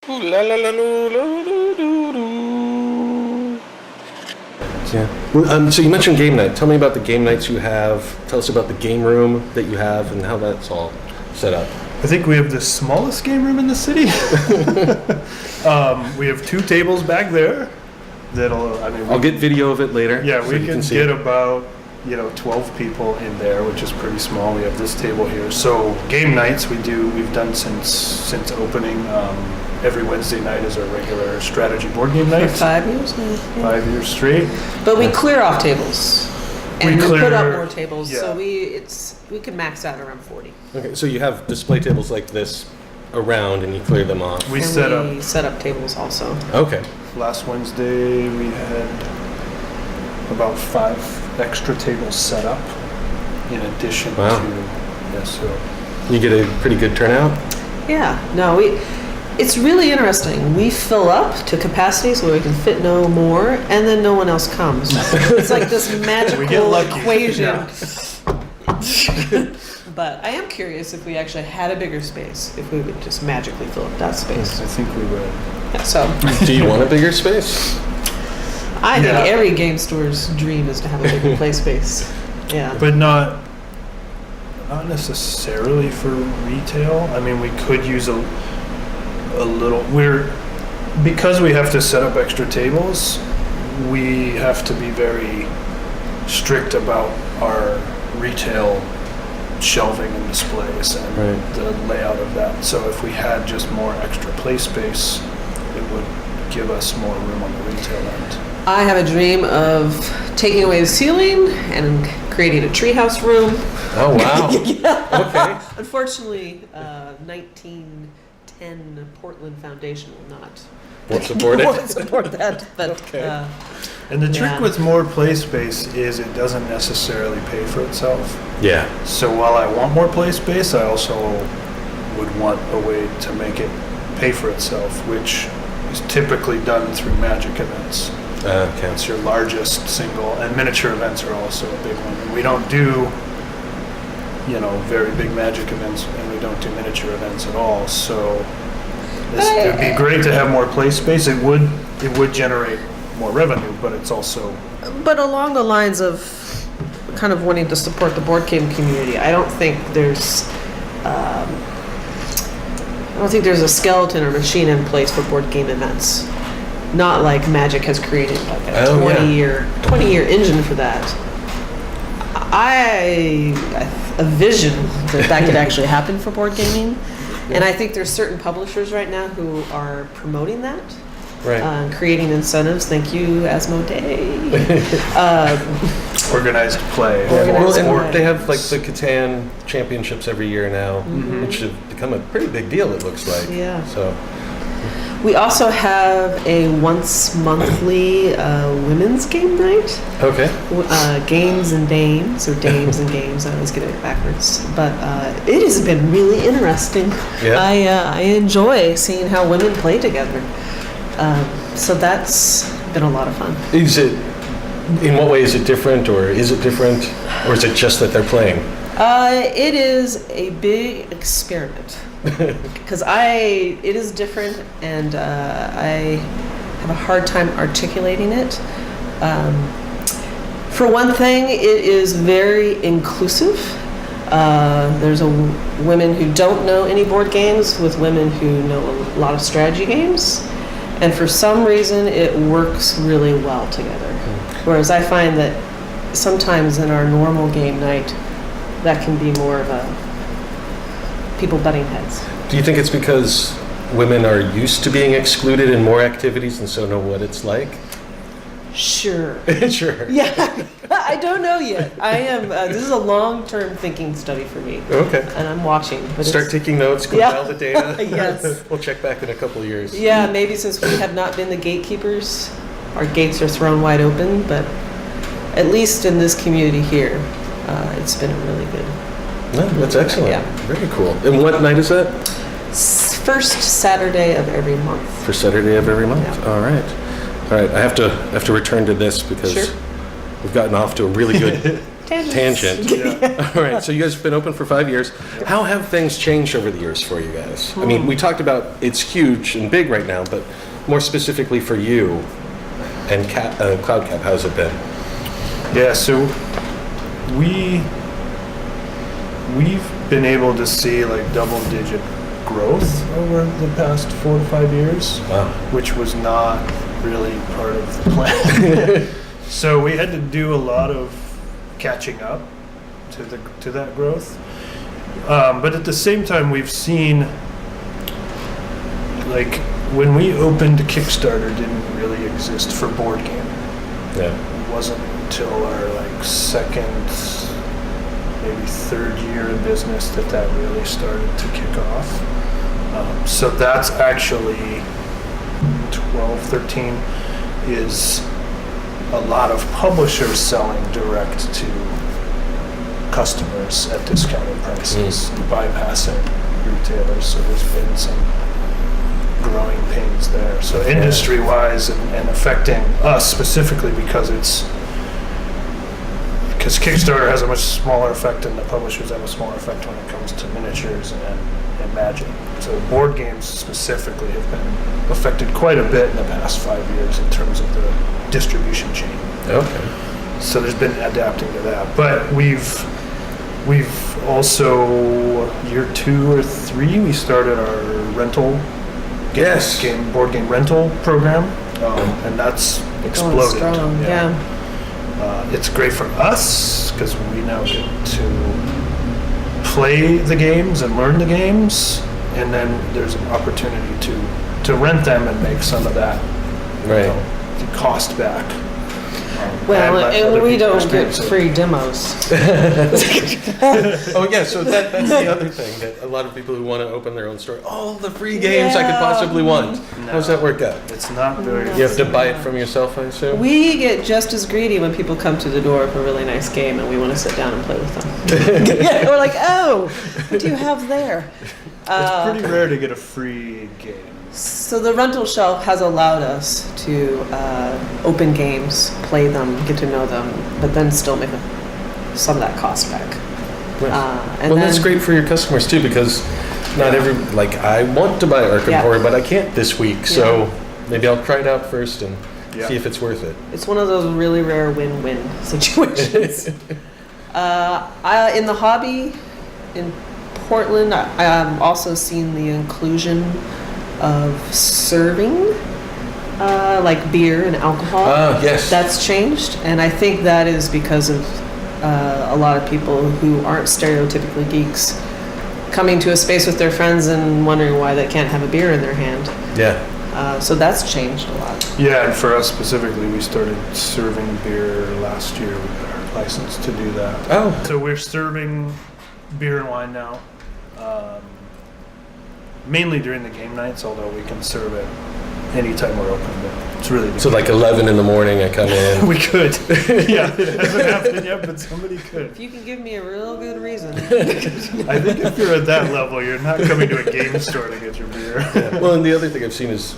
Ooh, la, la, la, loo, loo, loo, loo, loo. Yeah. Well, so you mentioned game night. Tell me about the game nights you have. Tell us about the game room that you have and how that's all set up. I think we have the smallest game room in the city. We have 2 tables back there. I'll get video of it later. Yeah, so we can get about 12 people in there, which is pretty small. We have this table here. So game nights we've done since opening. Every Wednesday night is our regular strategy board game night. For 5 years now. Yeah. 5 years straight. But we clear off tables. And we put up more tables, yeah. So we can max out around 40. Okay, so you have display tables like this around and you clear them off. We set up tables also. Okay. Last Wednesday we had about 5 extra tables set up in addition to so you get a pretty good turnout? Yeah. No, it's really interesting. We fill up to capacity so we can fit no more, and then no one else comes. It's like this magical equation. Yeah. But I am curious if we actually had a bigger space, if we would just magically fill up that space. I think we would. Yeah, so. Do you want a bigger space? I think every game store's dream is to have a bigger play space. Yeah. But not necessarily for retail. I mean, we could use a little. Because we have to set up extra tables, we have to be very strict about our retail shelving and displays and the layout of that. So if we had just more extra play space, it would give us more room on the retail end. I have a dream of taking away the ceiling and creating a treehouse room. Oh, wow. Yeah. Okay. Unfortunately, 1910 Portland Foundation will not support it. Won't support that. But, okay. And the trick with more play space is it doesn't necessarily pay for itself. Yeah. So while I want more play space, I also would want a way to make it pay for itself, which is typically done through Magic events. Okay. It's your largest single, and miniature events are also a big one. And we don't do, very big Magic events, and we don't do miniature events at all. So it would be great to have more play space. It would generate more revenue, but it's also. But along the lines of kind of wanting to support the board game community, I don't think there's a skeleton or machine in place for board game events. Not like Magic has created like a 20-year engine for that. A vision that could actually happen for board gaming, and I think there's certain publishers right now who are promoting that, creating incentives. Thank you, Asmodee. Organized play. They have like the Catan championships every year now, which have become a pretty big deal. It looks like. Yeah. So. We also have a once monthly women's game night. Okay. Games and Dames, or Dames and Games. I always get it backwards. But it has been really interesting. Yeah. I enjoy seeing how women play together. So that's been a lot of fun. In what way is it different, or is it different, or is it just that they're playing? It is a big experiment. Because it is different, and I have a hard time articulating it. For one thing, it is very inclusive. There's women who don't know any board games with women who know a lot of strategy games, and for some reason it works really well together. Whereas I find that sometimes in our normal game night, that can be more of a people butting heads. Do you think it's because women are used to being excluded in more activities and so know what it's like? Sure. Sure. Yeah. I don't know yet. I am. This is a long-term thinking study for me. Okay. And I'm watching. But start taking notes, compile the data. Yes. We'll check back in a couple of years. Yeah, maybe since we have not been the gatekeepers, our gates are thrown wide open. But at least in this community here, it's been really good. No, that's excellent. Yeah. Very cool. And what night is that? First Saturday of every month. First Saturday of every month. Yeah. All right. I have to return to this because we've gotten off to a really good tangent. Yeah. All right, so you guys have been open for 5 years. How have things changed over the years for you guys? I mean, we talked about it's huge and big right now, but more specifically for you and Cloud Cap, how's it been? Yeah, so we've been able to see like double-digit growth over the past 4 to 5 years, Wow. which was not really part of the plan. So we had to do a lot of catching up to that growth. But at the same time, we've seen, like, when we opened, Kickstarter didn't really exist for board game. Yeah. It wasn't until our like second, maybe third year in business that really started to kick off. So that's actually 12, 13 is a lot of publishers selling direct to customers at discounted prices, bypassing retailers. So there's been some growing pains there. So industry-wise and affecting us specifically because Kickstarter has a much smaller effect and the publishers have a smaller effect when it comes to miniatures and Magic. So board games specifically have been affected quite a bit in the past 5 years in terms of the distribution chain. Okay. So there's been adapting to that. But we've also, year 2 or 3, we started our rental board game rental program, and that's exploded. Going strong, yeah. It's great for us because we now get to play the games and learn the games, and then there's an opportunity to rent them and make some of that cost back. Well, and we don't get experience it. free demos. Oh yeah, so that's the other thing that a lot of people who want to open their own store, all the free games I could possibly want. How does that work out? It's not very. You have to buy it from yourself, I assume? We get just as greedy when people come to the door with a really nice game and we want to sit down and play with them. Yeah, we're like, oh, what do you have there? It's pretty rare to get a free game. So the rental shelf has allowed us to open games, play them, get to know them, but then still make some of that cost back. Well, that's great for your customers too, because not I want to buy Arkham Horror, but I can't this week, so maybe I'll try it out first and see if it's worth it. It's one of those really rare win-win situations. In the hobby in Portland, I've also seen the inclusion of serving like beer and alcohol. Yes. That's changed, and I think that is because of a lot of people who aren't stereotypically geeks coming to a space with their friends and wondering why they can't have a beer in their hand. Yeah. So that's changed a lot. Yeah, and for us specifically, we started serving beer last year. We got our license to do that. Oh. So we're serving beer and wine now. Mainly during the game nights, although we can serve it anytime we're open. But it's really So like 11 in the morning, I come in. we could. Yeah, it hasn't happened yet, but somebody could. If you can give me a real good reason. I think if you're at that level, you're not coming to a game store to get your beer. Yeah. Well, and the other thing I've seen is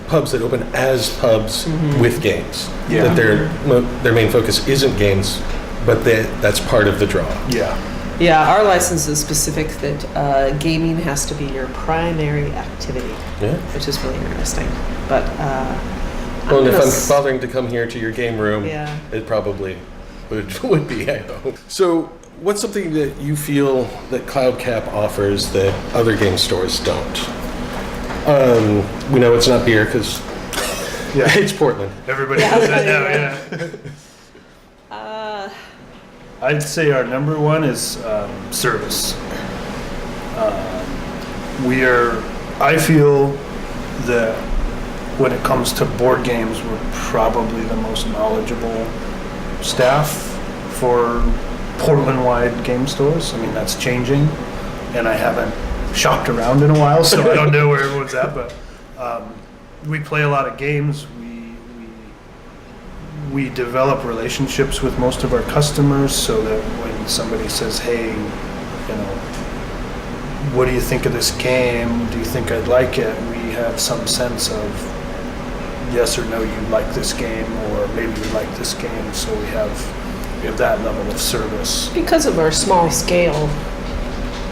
pubs that open as pubs with games. Yeah. That their main focus isn't games, but that's part of the draw. Yeah. Yeah, our license is specific that gaming has to be your primary activity, Yeah. which is really interesting. But Well, and if I'm bothering to come here to your game room, Yeah. it probably would be, I hope. So what's something that you feel that Cloud Cap offers that other game stores don't? We know it's not beer because it's Portland. Everybody knows that now, yeah. I'd say our number one is service. I feel that when it comes to board games, we're probably the most knowledgeable staff for Portland-wide game stores. I mean, that's changing, and I haven't shopped around in a while, so I don't know where everyone's at, but we play a lot of games. We develop relationships with most of our customers so that when somebody says, hey, what do you think of this game? Do you think I'd like it? We have some sense of yes or no, you like this game, or maybe you like this game. So we have We have that level of service. Because of our small scale,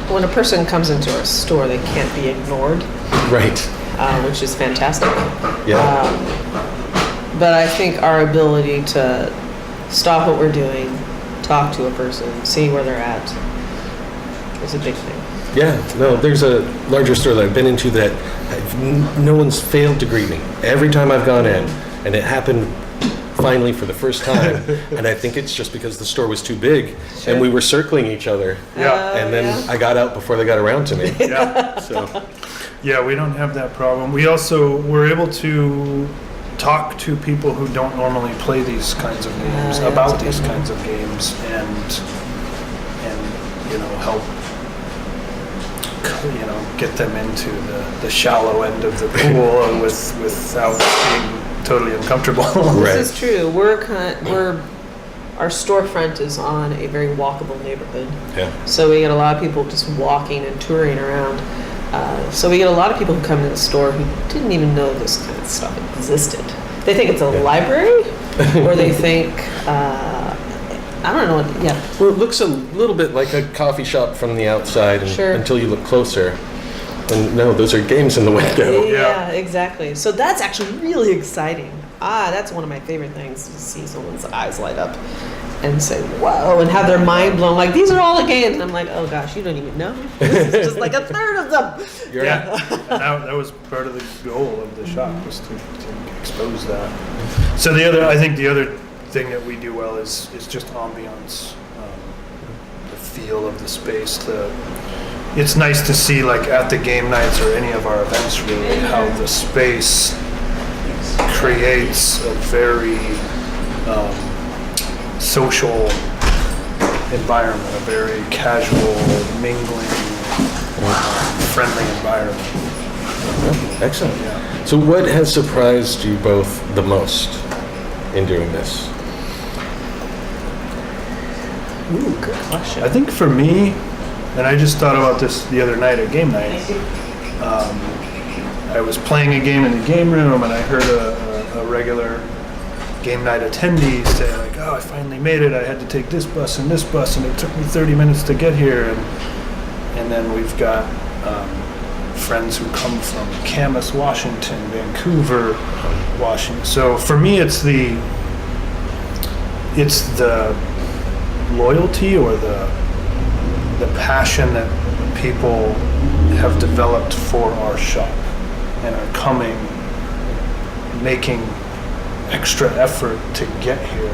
when a person comes into our store, they can't be ignored, Right. which is fantastic. Yeah. But I think our ability to stop what we're doing, talk to a person, see where they're at, is a big thing. Yeah, no, there's a larger store that I've been into that no one's failed to greet me every time I've gone in, and it happened finally for the first time. And I think it's just because the store was too big, Sure. and we were circling each other. Yeah. And then Yeah. I got out before they got around to me. Yeah. So, Yeah, we don't have that problem. We also were able to talk to people who don't normally play these kinds of games Yeah, about that's a these good kinds of games, and help get them into the shallow end of the pool and without being totally uncomfortable. Right. This is true. Our storefront is on a very walkable neighborhood. yeah. So we get a lot of people just walking and touring around. So we get a lot of people who come to the store who didn't even know this kind of stuff existed. They think it's a library, or they think, I don't know what, yeah. Well, it looks a little bit like a coffee shop from the outside Sure. until you look closer. And no, those are games in the window. Yeah, exactly. So that's actually really exciting. That's one of my favorite things, to see someone's eyes light up and say, whoa, and have their mind blown. Like, these are all the games. And I'm like, oh gosh, you don't even know. This is just like a third of them. You're Yeah, and that was part of the goal of the shop, was to expose that. So I think the other thing that we do well is just ambiance, the feel of the space. It's nice to see, like at the game nights or any of our events, really, how the space creates a very social environment, a very casual, mingling, friendly environment. Excellent. Yeah. So what has surprised you both the most in doing this? Ooh, good question. I think for me, and I just thought about this the other night at game night, I was playing a game in the game room and I heard a regular game night attendee say like, oh, I finally made it. I had to take this bus and it took me 30 minutes to get here. And then we've got friends who come from Camas, Washington, Vancouver, Washington. So for me, it's the loyalty or the passion that people have developed for our shop and are coming, making extra effort to get here.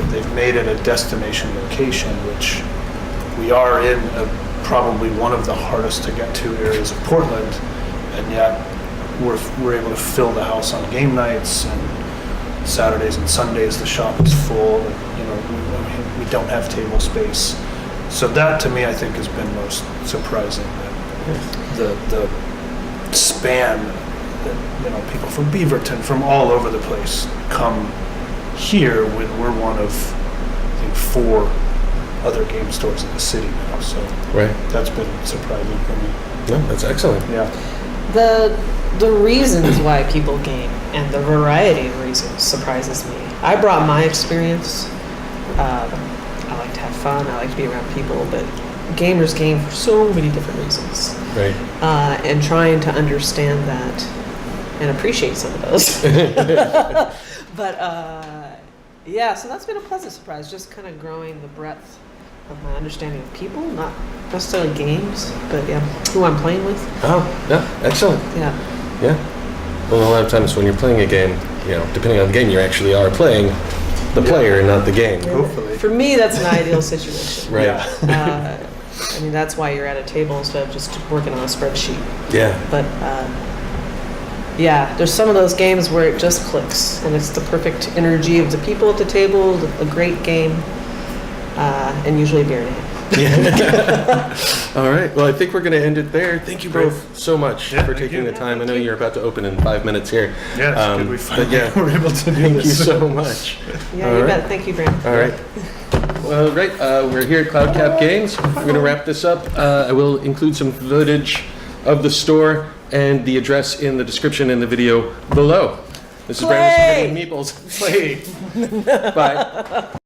They've made it a destination location, which we are in probably one of the hardest to get to areas of Portland, and yet we're able to fill the house on game nights, and Saturdays and Sundays the shop is full. And, we don't have table space, so that to me I think has been most surprising. That the span that people from Beaverton, from all over the place, come here when we're one of I think 4 other game stores in the city now. So Right. that's been surprising for me. No, that's excellent. Yeah. The reasons why people game and the variety of reasons surprises me. I brought my experience. I like to have fun. I like to be around people, but gamers game for so many different reasons. Right. And trying to understand that and appreciate some of those. But yeah, so that's been a pleasant surprise, just kind of growing the breadth of my understanding of people, not necessarily games, but yeah, who I'm playing with. Oh, yeah, excellent. Yeah. Yeah. Well, a lot of times when you're playing a game, depending on the game, you actually are playing the player, not the game. Hopefully. For me, that's an ideal situation. Right. Yeah. I mean, that's why you're at a table instead of just working on a spreadsheet. Yeah. But yeah, there's some of those games where it just clicks, and it's the perfect energy of the people at the table, a great game, and usually a beer in hand. All right. Well, I think we're going to end it there. Thank you both so much Yeah, for thank taking you. the time. I know you're about to open in 5 minutes here. Yeah, it's good we but finally were able to do thank this. you so much. Yeah, All you right. bet. Thank you, Brandon. All right. Well, right. We're here at Cloud Cap Games. We're going to wrap this up. I will include some footage of the store and the address in the description in the video below. This is Brandon from Meeples. Play. Bye.